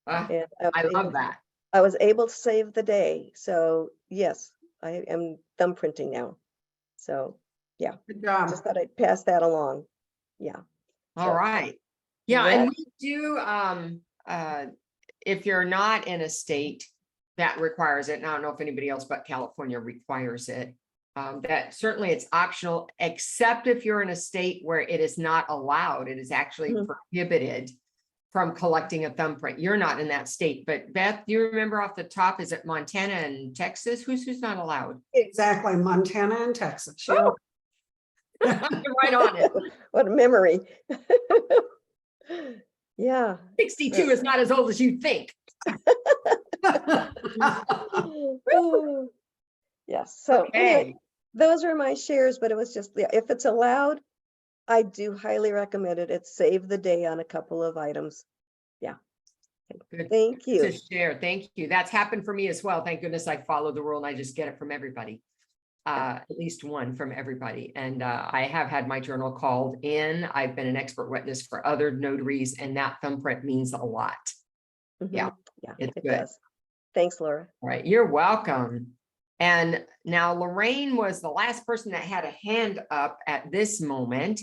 I love that. I was able to save the day. So yes, I am thumbprinting now. So yeah, Good job. just thought I'd pass that along. Yeah. All right. Yeah, and we do, if you're not in a state that requires it, and I don't know if anybody else but California requires it, that certainly it's optional, except if you're in a state where it is not allowed, it is actually prohibited from collecting a thumbprint. You're not in that state, but Beth, do you remember off the top, is it Montana and Texas? Who's not allowed? Exactly, Montana and Texas. Oh. Right on it. What a memory. Yeah. 62 is not as old as you think. Yes. So Okay. anyway, those are my shares, but it was just, if it's allowed, I do highly recommend it. It saved the day on a couple of items. Yeah. Good. Thank you. To share. Thank you. That's happened for me as well. Thank goodness I follow the rule and I just get it from everybody. At least one from everybody. And I have had my journal called in. I've been an expert witness for other notaries, and that thumbprint means a lot. Yeah. Yeah, It's it good. does. Thanks, Laura. All right. You're welcome. And now Lorraine was the last person that had a hand up at this moment.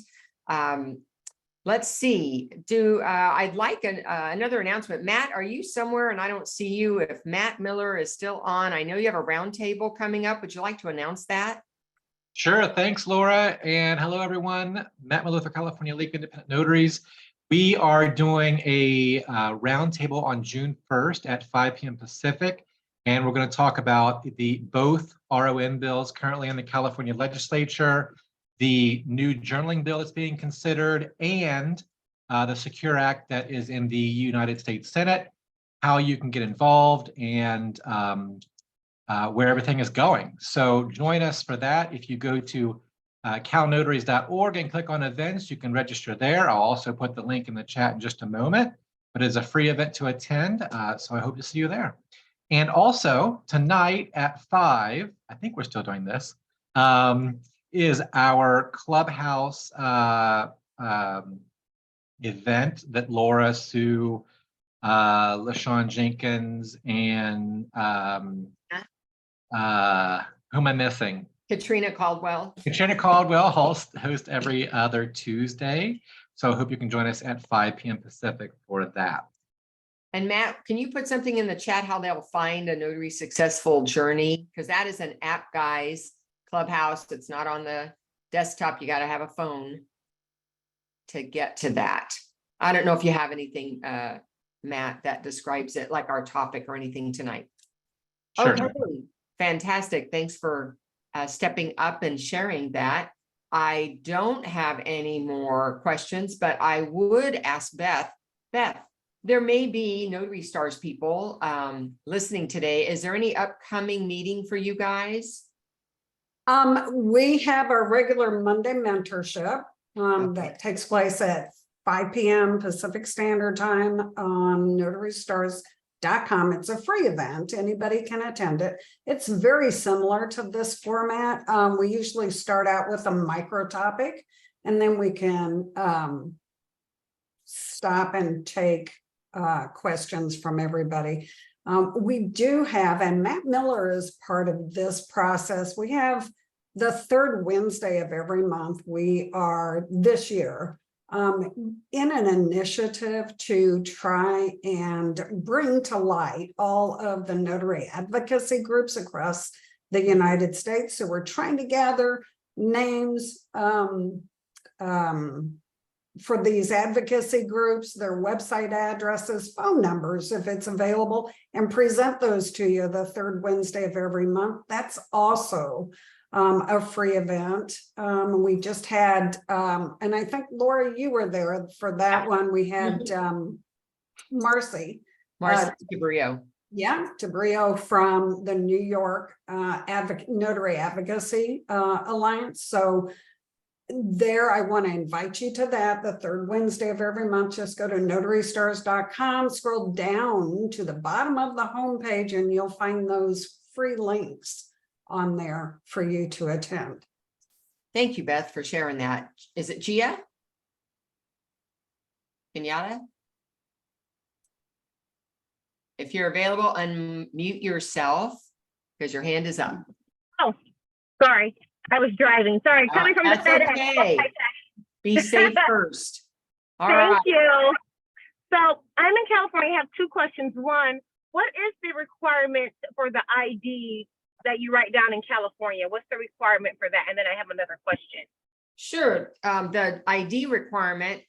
Let's see. I'd like another announcement. Matt, are you somewhere and I don't see you? If Matt Miller is still on, I know you have a roundtable coming up. Would you like to announce that? Sure. Thanks, Laura. And hello, everyone. Matt Miller for California League of Independent Notaries. We are doing a roundtable on June 1st at 5 p.m. Pacific. And we're going to talk about both RON bills currently in the California legislature, the new journaling bill that's being considered, and the Secure Act that is in the United States Senate, how you can get involved, and where everything is going. So join us for that. If you go to calnotaries.org and click on events, you can register there. I'll also put the link in the chat in just a moment, but it's a free event to attend. So I hope to see you there. And also tonight at 5, I think we're still doing this, is our Clubhouse event that Laura, Sue, LaShawn Jenkins, and who am I missing? Katrina Caldwell. Katrina Caldwell host every other Tuesday. So I hope you can join us at 5 p.m. Pacific for that. And Matt, can you put something in the chat how they'll find a notary successful journey? Because that is an app, guys. Clubhouse, it's not on the desktop. You got to have a phone to get to that. I don't know if you have anything, Matt, that describes it, like our topic or anything tonight. Sure. Okay, fantastic. Thanks for stepping up and sharing that. I don't have any more questions, but I would ask Beth. Beth, there may be Notary Stars people listening today. Is there any upcoming meeting for you guys? We have our regular Monday mentorship that takes place at 5 p.m. Pacific Standard Time on notarystars.com. It's a free event. Anybody can attend it. It's very similar to this format. We usually start out with a micro topic, and then we can stop and take questions from everybody. We do have, and Matt Miller is part of this process, we have the third Wednesday of every month. We are this year in an initiative to try and bring to light all of the notary advocacy groups across the United States. So we're trying to gather names for these advocacy groups, their website addresses, phone numbers, if it's available, and present those to you the third Wednesday of every month. That's also a free event. We just had, and I think Laura, you were there for that one. We had Marcy Cabrillo. Yeah, Tabrio from the New York Notary Advocacy Alliance. So there, I want to invite you to that the third Wednesday of every month. Just go to notarystars.com, scroll down to the bottom of the homepage, and you'll find those free links on there for you to attend. Thank you, Beth, for sharing that. Is it Gia? Kenyatta? If you're available, unmute yourself because your hand is up. Oh, sorry. I was driving. Sorry, coming from the That's FedEx. okay. Be safe first. All Thank right. you. So I'm in California. I have two questions. One, what is the requirement for the ID that you write down in California? What's the requirement for that? And then I have another question. Sure. The ID requirement,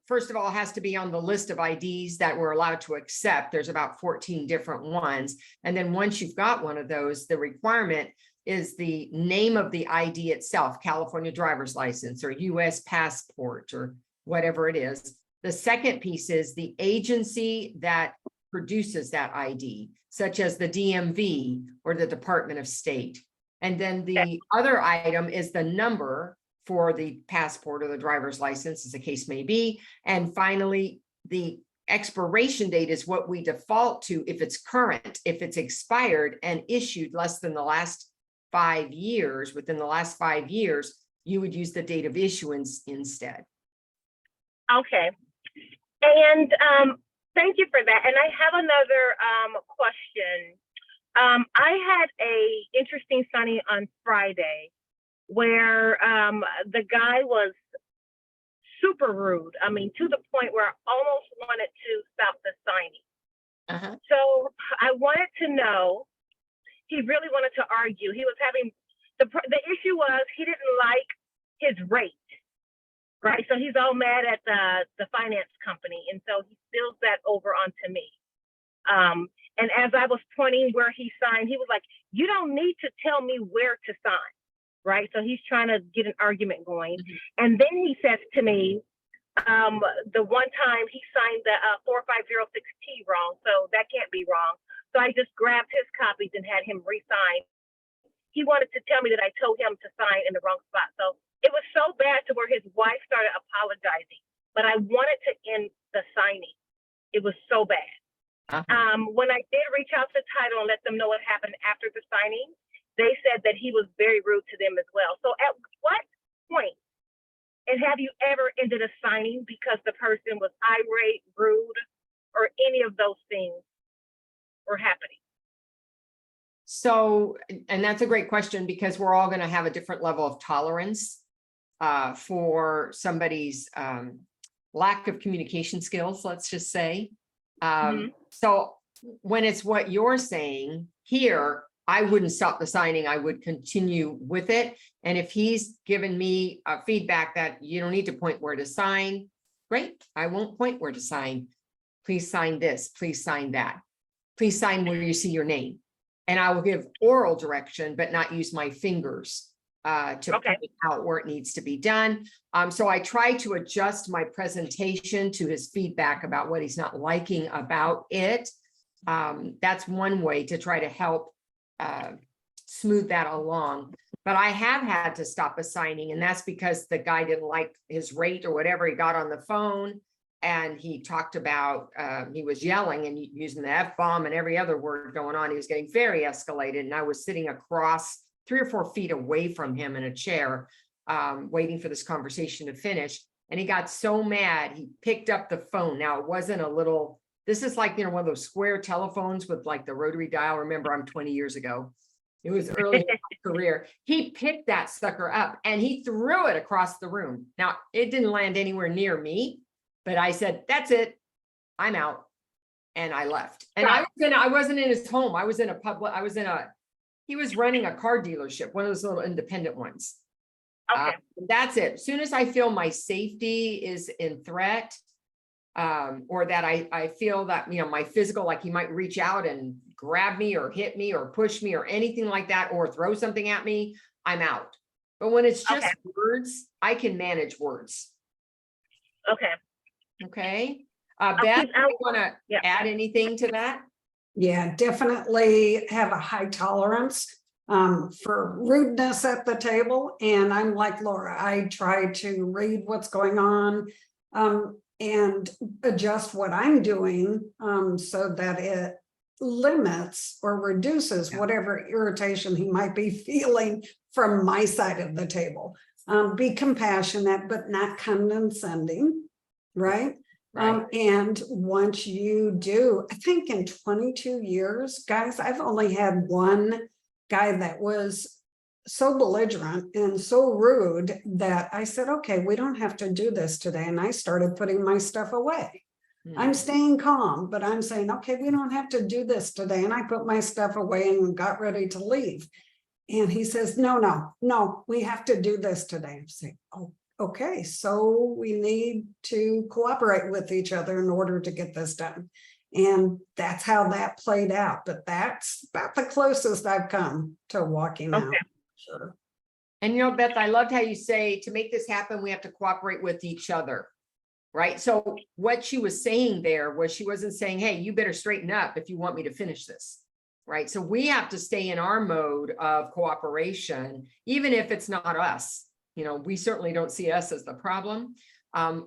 first of all, has to be on the list of IDs that we're allowed to accept. There's about 14 different ones. And then once you've got one of those, the requirement is the name of the ID itself, California driver's license or US passport or whatever it is. The second piece is the agency that produces that ID, such as the DMV or the Department of State. And then the other item is the number for the passport or the driver's license, as the case may be. And finally, the expiration date is what we default to if it's current. If it's expired and issued less than the last 5 years, within the last 5 years, you would use the date of issuance instead. Okay. And thank you for that. And I have another question. I had a interesting signing on Friday where the guy was super rude. I mean, to the point where I almost wanted to stop the signing. So I wanted to know, he really wanted to argue. He was having, the issue was he didn't like his rate, right? So he's all mad at the finance company. And so he spills that over onto me. And as I was pointing where he signed, he was like, you don't need to tell me where to sign, right? So he's trying to get an argument going. And then he says to me, the one time he signed the 4506T wrong, so that can't be wrong. So I just grabbed his copies and had him re-sign. He wanted to tell me that I told him to sign in the wrong spot. So it was so bad to where his wife started apologizing, but I wanted to end the signing. It was so bad. When I did reach out to title and let them know what happened after the signing, they said that he was very rude to them as well. So at what point, and have you ever ended a signing because the person was irate, rude, or any of those things were happening? So, and that's a great question because we're all going to have a different level of tolerance for somebody's lack of communication skills, let's just say. So when it's what you're saying here, I wouldn't stop the signing. I would continue with it. And if he's given me feedback that you don't need to point where to sign, great. I won't point where to sign. Please sign this. Please sign that. Please sign where you see your name. And I will give oral direction, but not use my fingers to point out where it needs to be done. So I try to adjust my presentation to his feedback about what he's not liking about it. That's one way to try to help smooth that along. But I have had to stop a signing, and that's because the guy didn't like his rate or whatever. He got on the phone and he talked about, he was yelling and using the F-bomb and every other word going on. He was getting very escalated, and I was sitting across 3 or 4 feet away from him in a chair, waiting for this conversation to finish. And he got so mad, he picked up the phone. Now, it wasn't a little, this is like, one of those square telephones with like the rotary dial. Remember, I'm 20 years ago. It was early in my career. He picked that sucker up and he threw it across the room. Now, it didn't land anywhere near me, but I said, that's it, I'm out. And I left. And I wasn't in his home. I was in a He was running a car dealership, one of those little independent ones. Okay. That's it. As soon as I feel my safety is in threat, or that I feel that, my physical, like he might reach out and grab me or hit me or push me or anything like that, or throw something at me, I'm out. But when it's just Okay. words, I can manage words. Okay. Okay. I'll Beth, keep- do you want to yeah. add anything to that? Yeah, definitely have a high tolerance for rudeness at the table. And I'm like Laura, I try to read what's going on and adjust what I'm doing so that it limits or reduces whatever irritation he might be feeling from my side of the table. Be compassionate, but not condescending, right? Right. And once you do, I think in 22 years, guys, I've only had one guy that was so belligerent and so rude that I said, okay, we don't have to do this today. And I started putting my stuff away. I'm staying calm, but I'm saying, okay, we don't have to do this today. And I put my stuff away and got ready to leave. And he says, no, we have to do this today. I'm saying, oh, okay, so we need to cooperate with each other in order to get this done. And that's how that played out. But that's about the closest I've come to walking out. Sure. And Beth, I loved how you say to make this happen, we have to cooperate with each other. Right. So what she was saying there was she wasn't saying, hey, you better straighten up if you want me to finish this. Right. So we have to stay in our mode of cooperation, even if it's not us. We certainly don't see us as the problem.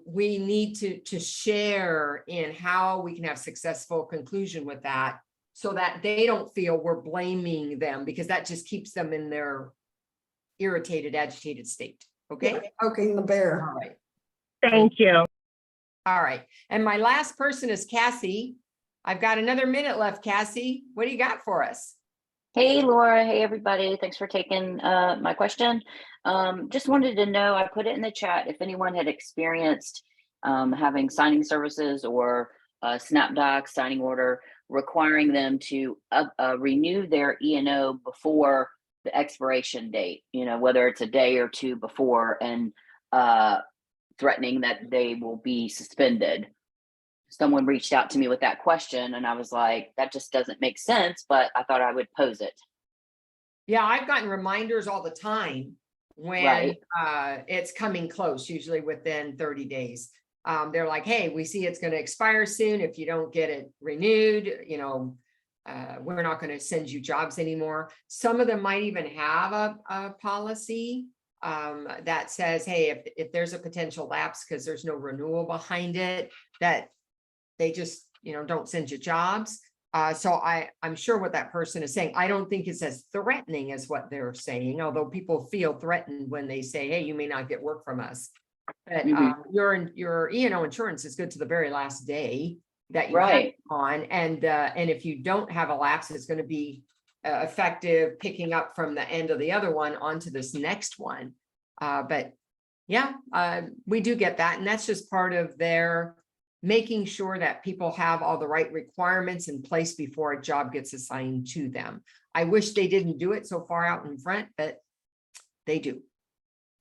We need to share in how we can have successful conclusion with that so that they don't feel we're blaming them, because that just keeps them in their irritated, agitated state. Okay. Yeah, poking the bear. All right. Thank you. All right. And my last person is Cassie. I've got another minute left. Cassie, what do you got for us? Hey, Laura. Hey, everybody. Thanks for taking my question. Just wanted to know, I put it in the chat, if anyone had experienced having signing services or SnapDoc signing order requiring them to renew their E&O before the expiration date, whether it's a day or two before, and threatening that they will be suspended. Someone reached out to me with that question and I was like, that just doesn't make sense, but I thought I would pose it. Yeah, I've gotten reminders all the time when it's coming close, usually within 30 days. They're like, hey, we see it's going to expire soon. If you don't get it renewed, we're not going to send you jobs anymore. Some of them might even have a policy that says, hey, if there's a potential lapse because there's no renewal behind it, that they just, don't send you jobs. So I'm sure what that person is saying. I don't think it's as threatening as what they're saying, although people feel threatened when they say, hey, you may not get work from us. But your E&O insurance is good to the very last day that you have it on. And if you don't have a lapse, it's going to be effective picking up from the end of the other one onto this next one. But yeah, we do get that. And that's just part of their making sure that people have all the right requirements in place before a job gets assigned to them. I wish they didn't do it so far out in front, but they do.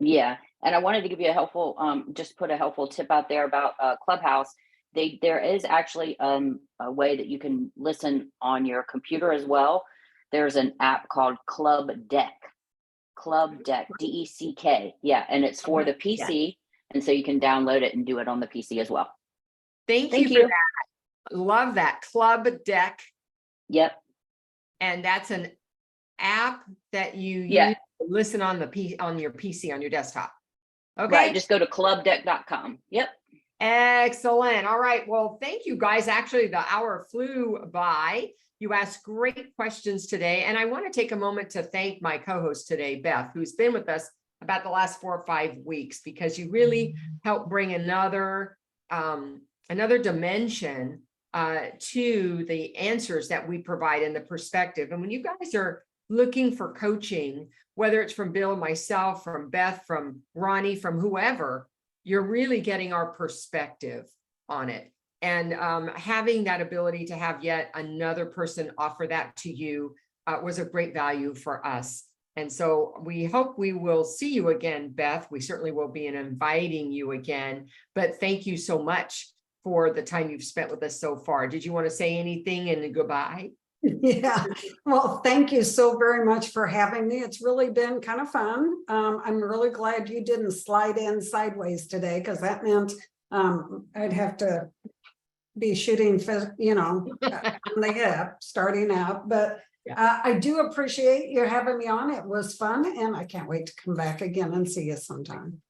Yeah. And I wanted to give you a helpful, just put a helpful tip out there about Clubhouse. There is actually a way that you can listen on your computer as well. There's an app called Club Deck, DECK. Yeah. And it's for the PC. And so you can download it and do it on the PC as well. Thank you for that. Love that. Club Deck. Yep. And that's an app that you use to listen on your PC, on your desktop. Okay. Right. Just go to clubdeck.com. Yep. Excellent. All right. Well, thank you guys. Actually, the hour flew by. You asked great questions today. And I want to take a moment to thank my co-host today, Beth, who's been with us about the last 4 or 5 weeks, because you really helped bring another dimension to the answers that we provide and the perspective. And when you guys are looking for coaching, whether it's from Bill, myself, from Beth, from Ronnie, from whoever, you're really getting our perspective on it. And having that ability to have yet another person offer that to you was of great value for us. And so we hope we will see you again, Beth. We certainly will be inviting you again, but thank you so much for the time you've spent with us so far. Did you want to say anything and goodbye? Yeah, well, thank you so very much for having me. It's really been kind of fun. I'm really glad you didn't slide in sideways today, because that meant I'd have to be shooting, on the hip starting out. But I do appreciate you having me on. It was fun, and I can't wait to come back again and see you sometime.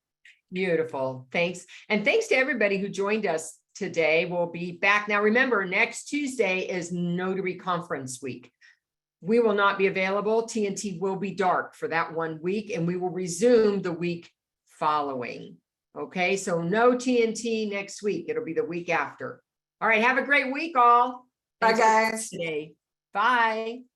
Beautiful. Thanks. And thanks to everybody who joined us today. We'll be back. Now, remember, next Tuesday is Notary Conference Week. We will not be available. TNT will be dark for that 1 week, and we will resume the week following. Okay, so no TNT next week. It'll be the week after. All right, have a great week, all. Bye, Thanks for guys. today. Bye.